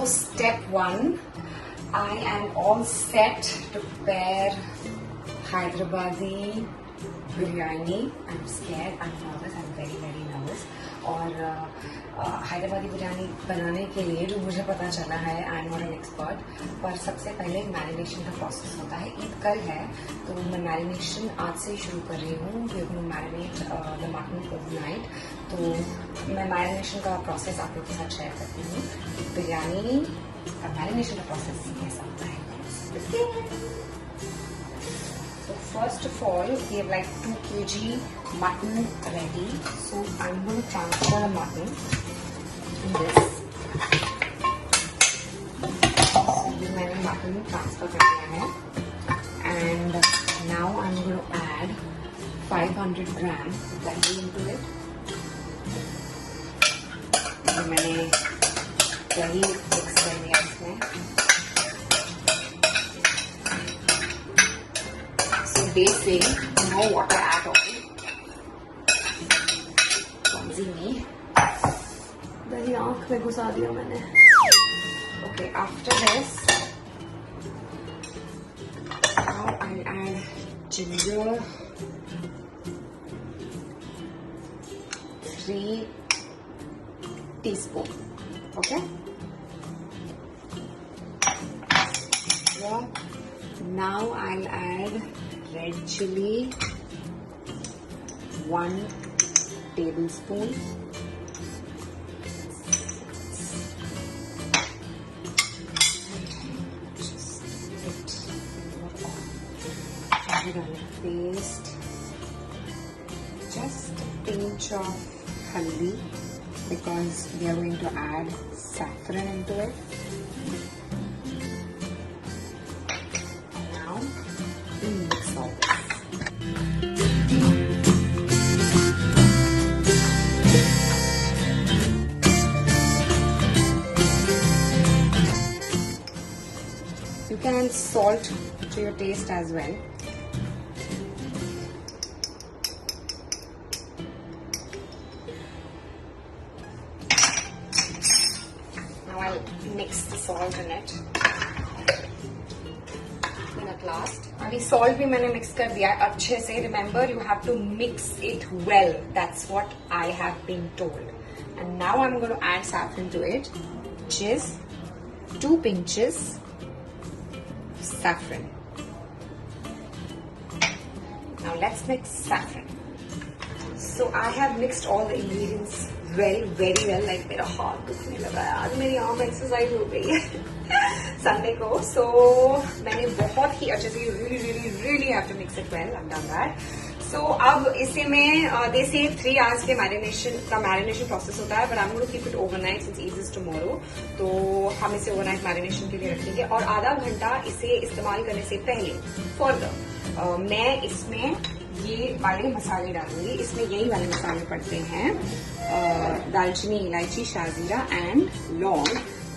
So step 1, I am all set to prepare Hyderabadi biryani. I'm scared, I'm nervous, I'm very very nervous. और हैदराबादी बिरयानी बनाने के लिए जो मुझे पता चला है, I am not an expert, पर सबसे पहले मैरिनेशन का प्रोसेस होता है. ईद कल है तो मैं मैरिनेशन आज से ही शुरू कर रही हूँ. We are going to marinate the mutton overnight. तो मैं मैरिनेशन का प्रोसेस आप लोग के साथ शेयर करती हूँ. बिरयानी का मैरिनेशन का प्रोसेस कैसा होता है. So first of all, we have like 2 kg mutton ready. So I'm going to transfer the mutton in this. So ये मैंने mutton transfer कर दिया है. And now I'm going to add 500 gram dahi into it. तो मैंने dahi mix कर दिया इसमें. They say no water at all. Clumsy me. दही आँख में घुसा दिया मैंने. Okay, after this, now I'll add ginger, 3 teaspoons. Okay. Yeah. Now I'll add red chilli, 1 tablespoon. Just put garlic paste. Just a pinch of haldi because we are going to add saffron into it. Mix all this. You can salt to your taste as well. Now I'll mix the salt in it. Last अभी salt भी मैंने mix कर दिया है अच्छे से. Remember, you have to mix it well. That's what I have been told. And now I'm going to add saffron to it, which is 2 pinches saffron. Now let's mix saffron. So I have mixed all the ingredients well, very well. Like मेरा हाथ दुखने लगा है आज. मेरी आँख exercise हो गई है संडे को. सो मैंने बहुत ही अच्छे से really have to mix it well. I've done that. So अब इसे मैं they say 3 hours के मैरिनेशन प्रोसेस होता है, but I'm going to keep it overnight since Eid is tomorrow. तो हम इसे ओवरनाइट मैरिनेशन के लिए रखेंगे और आधा घंटा इसे इस्तेमाल करने से पहले फर्दर मैं इसमें ये वाले मसाले डालूंगी. इसमें यही वाले मसाले पड़ते हैं, दालचीनी, इलायची, शाजीरा एंड लौंग,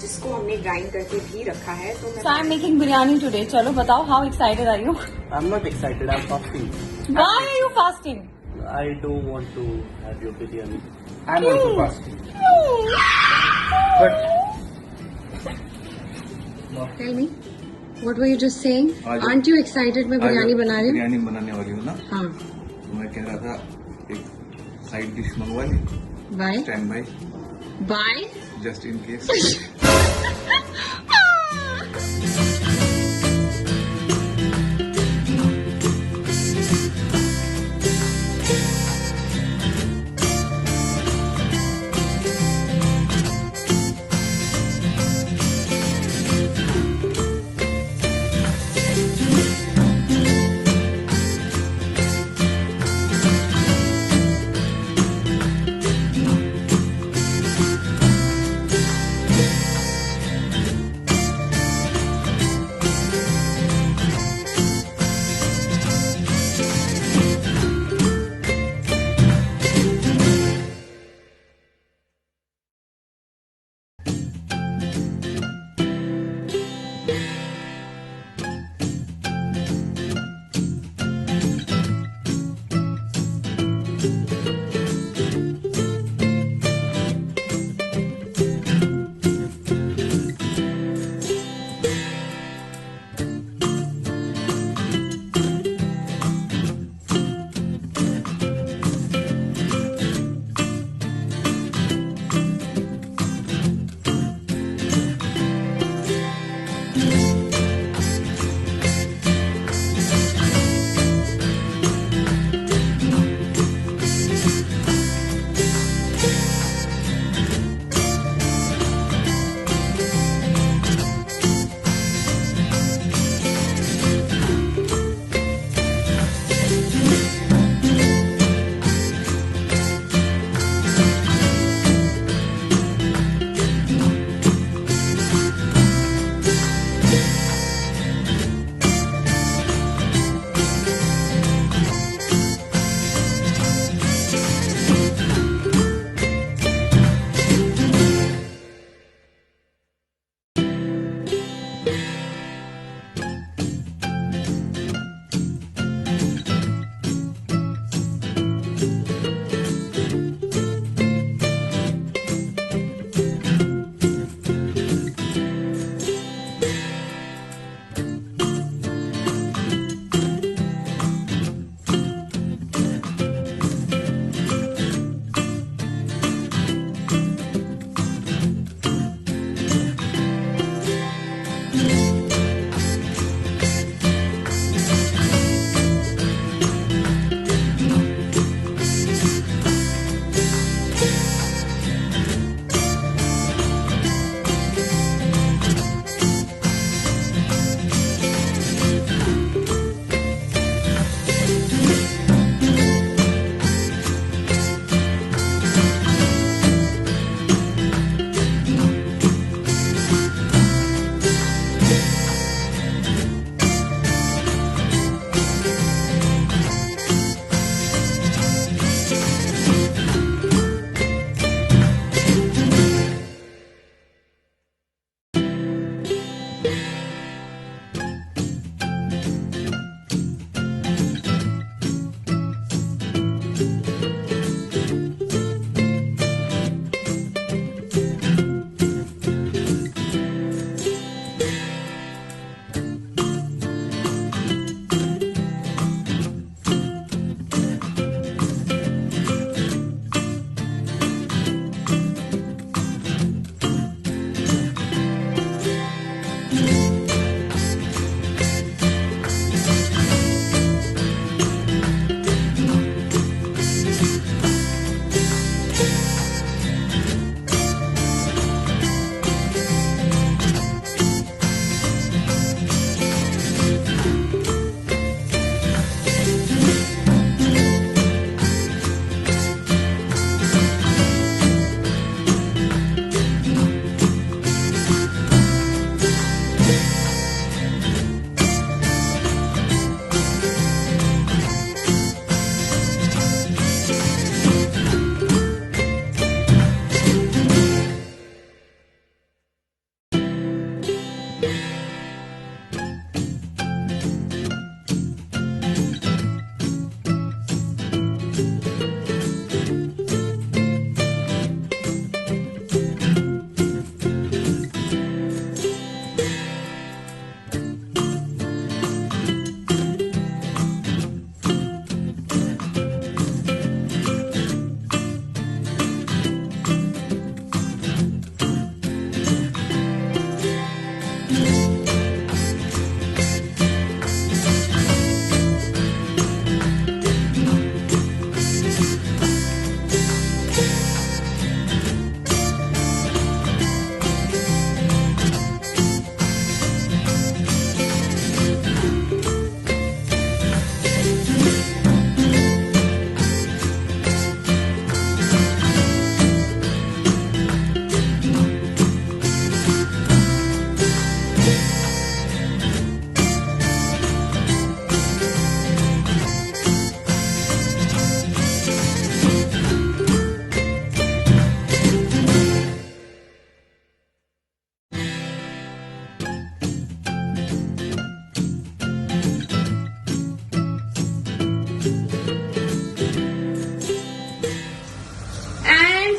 जिसको हमने ग्राइंड करके भी रखा है. तो So I'm making biryani today. चलो बताओ, how excited are you? I'm not excited. I'm fasting. Why are you fasting? I don't want to have your biryani. I'm also fasting. But Tell me, what were you just saying? Aren't you excited? मैं बिरयानी बना रही हूँ. बिरयानी बनाने वाली हूँ ना. हाँ. तो मैं कह रहा था एक साइड डिश मंगवा ली. Bye. Stand by. Bye. Just in case.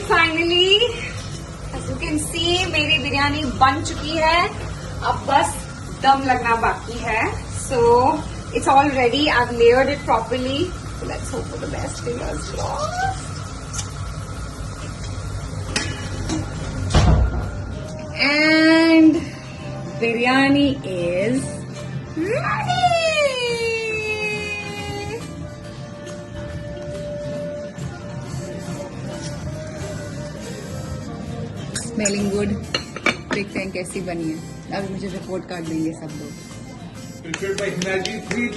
finally, as you can see, मेरी बिरयानी बन चुकी है. अब बस दम लगना बाकी है. So it's all ready. I've layered it properly. So let's hope for the best. Fingers crossed. And biryani is ready. Smelling good. देखते हैं कैसी बनी है. अभी मुझे रिपोर्ट कार्ड देंगे सब लोग. Prepared by Himaji 3